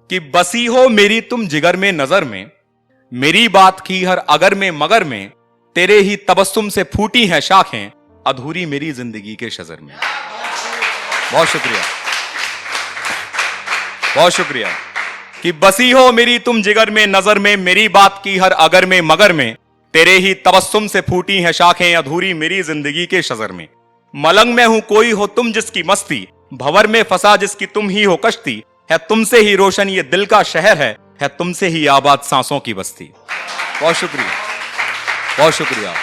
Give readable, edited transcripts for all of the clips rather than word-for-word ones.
कि बसी हो मेरी तुम जिगर में नजर में, मेरी बात की हर अगर में मगर में, तेरे ही तबस्सुम से फूटी हैं शाखें, अधूरी मेरी जिंदगी के शजर में। बहुत शुक्रिया, बहुत शुक्रिया। कि बसी हो मेरी तुम जिगर में नजर में, मेरी बात की हर अगर में मगर में, तेरे ही तबस्सुम से फूटी हैं शाखें, अधूरी मेरी जिंदगी के शजर में। मलंग में हूं कोई हो तुम जिसकी मस्ती, भंवर में फंसा जिसकी तुम ही हो कश्ती, है तुमसे ही रोशन ये दिल का शहर है तुमसे ही आबाद सांसों की बस्ती। बहुत शुक्रिया, बहुत शुक्रिया।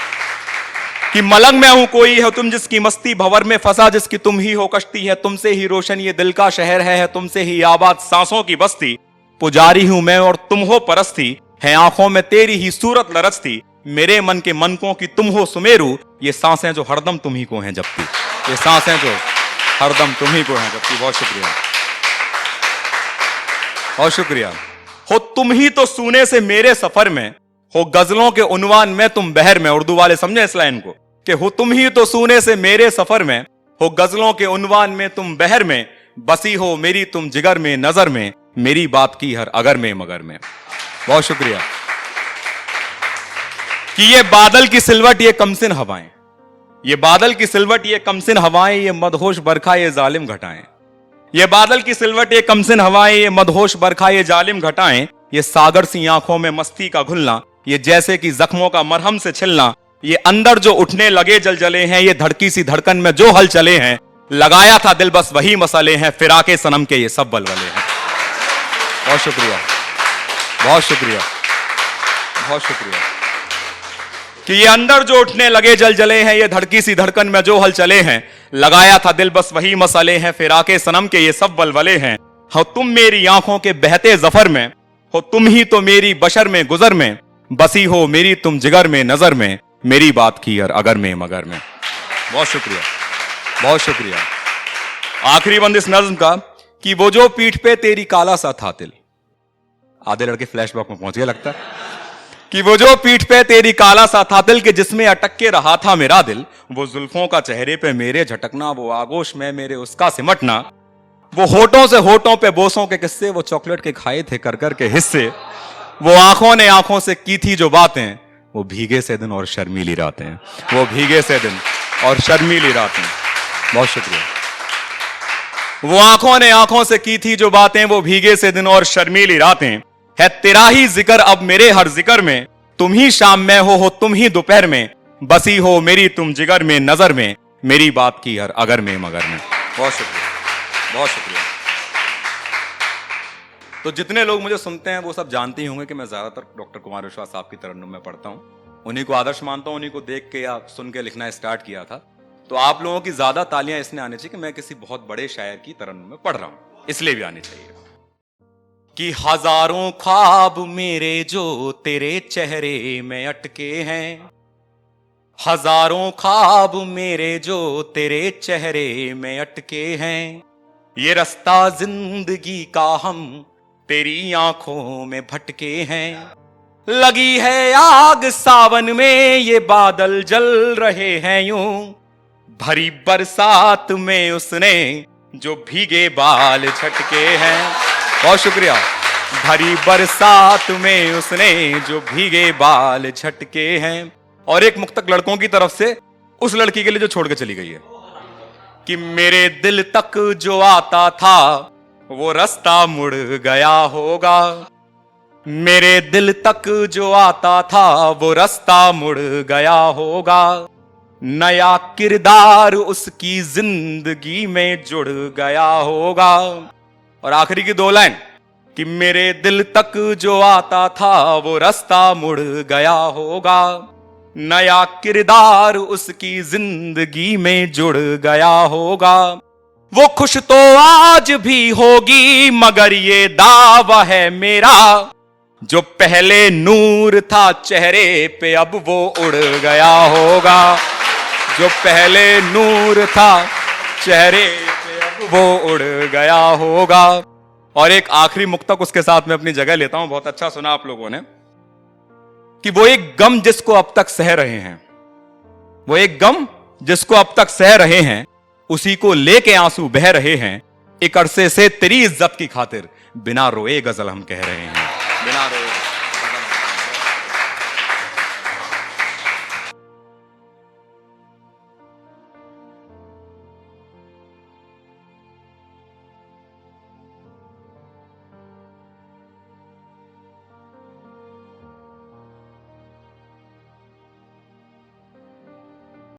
कि मलंग में हूं कोई हो तुम जिसकी मस्ती, भंवर में फंसा जिसकी तुम ही हो कश्ती, है तुमसे ही रोशन ये दिल का शहर है तुमसे ही आबाद सांसों की बस्ती। पुजारी हूं मैं और तुम हो परस्ती, है आंखों में तेरी ही सूरत लरचती, मेरे मन के मनकों की तुम हो सुमेरु, ये सांसें जो हरदम तुम ही को हैं जपती, ये सांसें जो हरदम तुम ही को हैं जपती। बहुत शुक्रिया, बहुत शुक्रिया। हो तुम ही तो सूने से मेरे सफर में, हो गजलों के उन्वान में तुम बहर में। उर्दू वाले समझे इस लाइन को कि हो तुम ही तो सूने से मेरे सफर में, हो गजलों के उन्वान में तुम बहर में, बसी हो मेरी तुम जिगर में नजर में, मेरी बात की हर अगर में मगर में। बहुत शुक्रिया। कि ये बादल की सिलवट ये कमसिन हवाएं, ये बादल की सिलवट ये कमसिन हवाएं, ये मदहोश बरखा ये जालिम घटाएं, ये बादल की सिलवट ये कमसिन हवाएं, ये मदहोश बरखा ये जालिम घटाएं, ये सागर सी आंखों में मस्ती का घुलना, ये जैसे कि जख्मों का मरहम से छिलना, ये अंदर जो उठने लगे जलजले हैं, ये धड़की सी धड़कन में जो हल चले हैं, लगाया था दिल बस वही मसले हैं, फिराके सनम के ये सब बलबले हैं। बहुत शुक्रिया, बहुत शुक्रिया, बहुत शुक्रिया। कि ये अंदर जो उठने लगे जलजले हैं, ये धड़की सी धड़कन में जो हल चले हैं, लगाया था दिल बस वही मसले हैं, फिराके सनम के ये सब बलबले हैं। हो तुम मेरी आंखों के बहते जफर में, हो तुम ही तो मेरी बशर में गुजर में, बसी हो मेरी तुम जिगर में नजर में, मेरी बात की यार अगर में मगर में। बहुत शुक्रिया, बहुत शुक्रिया। आखिरी बंद इस नज्म का कि वो जो पीठ पे तेरी काला सा था तिल, आधे लड़के फ्लैशबैक में पहुंच गए लगता है। कि वो जो पीठ पे तेरी काला सा था तिल, के जिसमें अटक के रहा था मेरा दिल, वो जुल्फों का चेहरे पे मेरे झटकना, वो आगोश में मेरे उसका सिमटना, वो होठों से होठों पे बोसों के किस्से, वो चॉकलेट के खाए थे कर कर के हिस्से, वो आंखों ने आंखों से की थी जो बातें, वो भीगे से दिन और शर्मीली रातें, वो भीगे से दिन और शर्मीली रातें। बहुत शुक्रिया। वो आंखों ने आंखों से की थी जो बातें, वो भीगे से दिन और शर्मीली रातें, है तेरा ही जिक्र अब मेरे हर जिक्र में, तुम ही शाम में हो तुम ही दोपहर में, बसी हो मेरी तुम जिगर में नजर में, मेरी बात की हर अगर में मगर में। बहुत शुक्रिया, बहुत शुक्रिया। तो जितने लोग मुझे सुनते हैं वो सब जानते ही होंगे कि मैं ज्यादातर डॉक्टर कुमार विश्वास साहब की तरन्नुम में पढ़ता हूं, उन्हीं को आदर्श मानता हूं, उन्हीं को देख के या सुन के लिखना स्टार्ट किया था। तो आप लोगों की ज्यादा तालियां इसलिए आनी चाहिए कि मैं किसी बहुत बड़े शायर की तरन्नुम में पढ़ रहा हूं, इसलिए भी आनी चाहिए। कि हजारों ख्वाब मेरे जो तेरे चेहरे में अटके हैं, हजारों ख्वाब मेरे जो तेरे चेहरे में अटके हैं, ये रास्ता जिंदगी का हम तेरी आंखों में भटके हैं, लगी है आग सावन में ये बादल जल रहे हैं यूं, भरी बरसात में उसने जो भीगे बाल झटके हैं। बहुत शुक्रिया। भरी बरसात में उसने जो भीगे बाल झटके हैं। और एक मुक्तक लड़कों की तरफ से उस लड़की के लिए जो छोड़ के चली गई है कि मेरे दिल तक जो आता था वो रास्ता मुड़ गया होगा, मेरे दिल तक जो आता था वो रास्ता मुड़ गया होगा, नया किरदार उसकी जिंदगी में जुड़ गया होगा। और आखिरी की दो लाइन कि मेरे दिल तक जो आता था वो रास्ता मुड़ गया होगा, नया किरदार उसकी जिंदगी में जुड़ गया होगा, वो खुश तो आज भी होगी मगर ये दावा है मेरा, जो पहले नूर था चेहरे पे अब वो उड़ गया होगा, जो पहले नूर था चेहरे पे अब वो उड़ गया होगा। और एक आखिरी मुक्तक उसके साथ में अपनी जगह लेता हूं, बहुत अच्छा सुना आप लोगों ने, कि वो एक गम जिसको अब तक सह रहे हैं, वो एक गम जिसको अब तक सह रहे हैं, उसी को लेके आंसू बह रहे हैं, एक अरसे से तेरी इज्जत की खातिर बिना रोए गजल हम कह रहे हैं, बिना रोए।